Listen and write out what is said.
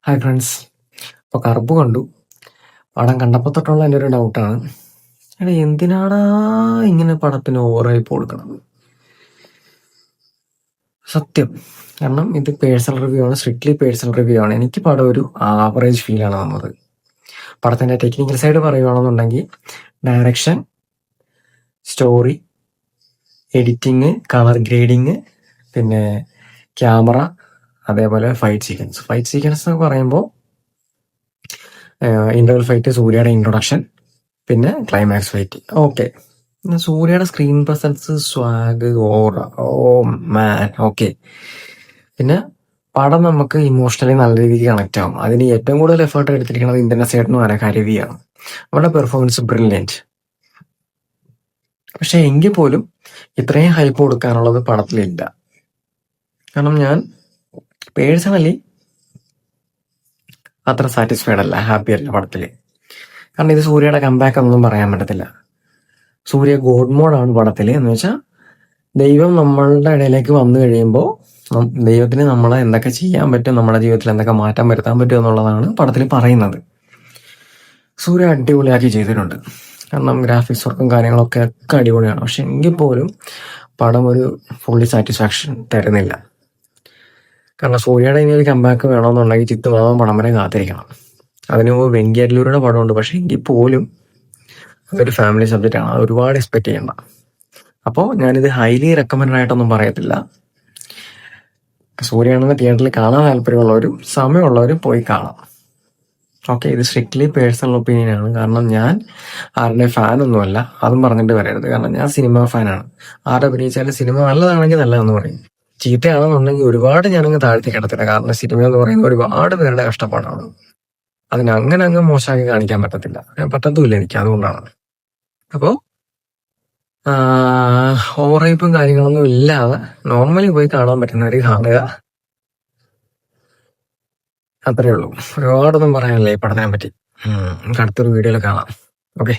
Hi friends. അപ്പോൾ കറുപ്പ് കണ്ടു. പടം കണ്ടപ്പോൾ തൊട്ടുള്ള എൻ്റെ ഒരു ഡൗട്ടാണ്, എടാ എന്തിനാടാ ഇങ്ങനെ പടത്തിന് ഓവർ ഹൈപ്പ് കൊടുക്കണം? സത്യം. കാരണം ഇത് പേഴ്സണൽ റിവ്യൂ ആണ്, സ്ട്രിക്ട്ലി പേഴ്സണൽ റിവ്യൂ ആണ്. എനിക്ക് പടം ഒരു ആവറേജ് ഫീലാണ് വന്നത്. പടത്തിൻ്റെ ടെക്നിക്കൽ സൈഡ് പറയുകയാണെന്നുണ്ടെങ്കിൽ direction, story, editing, colour grading, പിന്നെ ക്യാമറ, അതേപോലെ ഫൈറ്റ് സീക്വൻസ് എന്ന് പറയുമ്പോൾ ഇന്റർവൽ ഫൈറ്റ്, സൂര്യയുടെ ഇൻട്രൊഡക്ഷൻ, പിന്നെ ക്ലൈമാക്സ് ഫൈറ്റ്. ഓക്കെ, സൂര്യയുടെ സ്ക്രീൻ പ്രസൻസ്, സ്വാഗ്, ഓറ, ഓ മാൻ, ഓക്കെ. പിന്നെ പടം നമുക്ക് ഇമോഷണലി നല്ല രീതിക്ക് കണക്ട് ആവും. അതിന് ഏറ്റവും കൂടുതൽ എഫേർട്ട് എടുത്തിരിക്കുന്നത് ഇന്ത്യൻ സൈഡിന് വരകാരവിയാണ്. അവരുടെ പെർഫോമൻസ് ബ്രില്യൻറ്റ്. പക്ഷെ എങ്കിൽ പോലും ഇത്രയും ഹൈപ്പ് കൊടുക്കാനുള്ളത് പടത്തിലില്ല. കാരണം ഞാൻ പേഴ്സണലി അത്ര സാറ്റിസ്ഫൈഡ് അല്ല, ഹാപ്പി അല്ല പടത്തില്. കാരണം ഇത് സൂര്യയുടെ കംബാക്ക് ഒന്നും പറയാൻ പറ്റത്തില്ല. സൂര്യ ഗോഡ് മോഡാണ് പടത്തില്. എന്ന് വെച്ചാൽ ദൈവം നമ്മളുടെ ഇടയിലേക്ക് വന്നു കഴിയുമ്പോൾ ദൈവത്തിന് നമ്മളെ എന്തൊക്കെ ചെയ്യാൻ പറ്റും, നമ്മുടെ ജീവിതത്തിൽ എന്തൊക്കെ മാറ്റം വരുത്താൻ പറ്റും എന്നുള്ളതാണ് പടത്തിൽ പറയുന്നത്. സൂര്യ അടിപൊളിയാക്കി ചെയ്തിട്ടുണ്ട്. കാരണം ഗ്രാഫിക്സ് വർക്കും കാര്യങ്ങളൊക്കെ അടിപൊളിയാണ്. പക്ഷെ എങ്കിൽ പോലും പടം ഒരു ഫുള്ളി സാറ്റിസ്ഫാക്ഷൻ തരുന്നില്ല. കാരണം സൂര്യയുടെ ഇനി ഒരു കംബാക്ക് വേണമെന്നുണ്ടെങ്കിൽ ചിത്തുമാധവൻ പടം വരെ കാത്തിരിക്കണം. അതിന് മുമ്പ് വെങ്കിയല്ലൂരുടെ പടമുണ്ട്. പക്ഷെ എങ്കിൽ പോലും അതൊരു ഫാമിലി സബ്ജക്റ്റ് ആണ്, അത് ഒരുപാട് എക്സ്പെക്ട് ചെയ്യണ്ട. അപ്പോൾ ഞാനിത് ഹൈലി റെക്കമെൻഡ് ആയിട്ടൊന്നും പറയത്തില്ല. സൂര്യയാണെന്ന് തിയേറ്ററിൽ കാണാൻ താല്പര്യമുള്ളവരും സമയമുള്ളവരും പോയി കാണാം. ഓക്കെ, ഇത് സ്ട്രിക്ട്ലി പേഴ്സണൽ ഒപ്പീനിയൻ ആണ്. കാരണം ഞാൻ ആരുടെ ഫാനൊന്നുമല്ല, അതും പറഞ്ഞിട്ട് വരരുത്. കാരണം ഞാൻ സിനിമ ഫാനാണ്. ആരെ അഭിനയിച്ചാലും സിനിമ നല്ലതാണെങ്കിൽ നല്ലതെന്ന് പറയും, ചീത്തയാണെന്നുണ്ടെങ്കിൽ ഒരുപാട് ഞാനങ്ങ് താഴ്ത്തി കിടത്തില്ല. കാരണം സിനിമ എന്ന് പറയുന്നത് ഒരുപാട് പേരുടെ കഷ്ടപ്പാടാണ്. അതിന് അങ്ങ് മോശമാക്കി കാണിക്കാൻ പറ്റത്തുമില്ല എനിക്ക്. അതുകൊണ്ടാണ്. അപ്പോൾ ഓവർ ഹൈപ്പും കാര്യങ്ങളൊന്നും ഇല്ലാതെ നോർമലി പോയി കാണാൻ പറ്റുന്നവർ കാണുക, അത്രേ ഉള്ളൂ. ഒരുപാടൊന്നും പറയാനില്ല ഈ പടത്തിനെ പറ്റി. അടുത്തൊരു വീഡിയോയിൽ കാണാം. ഓക്കെ.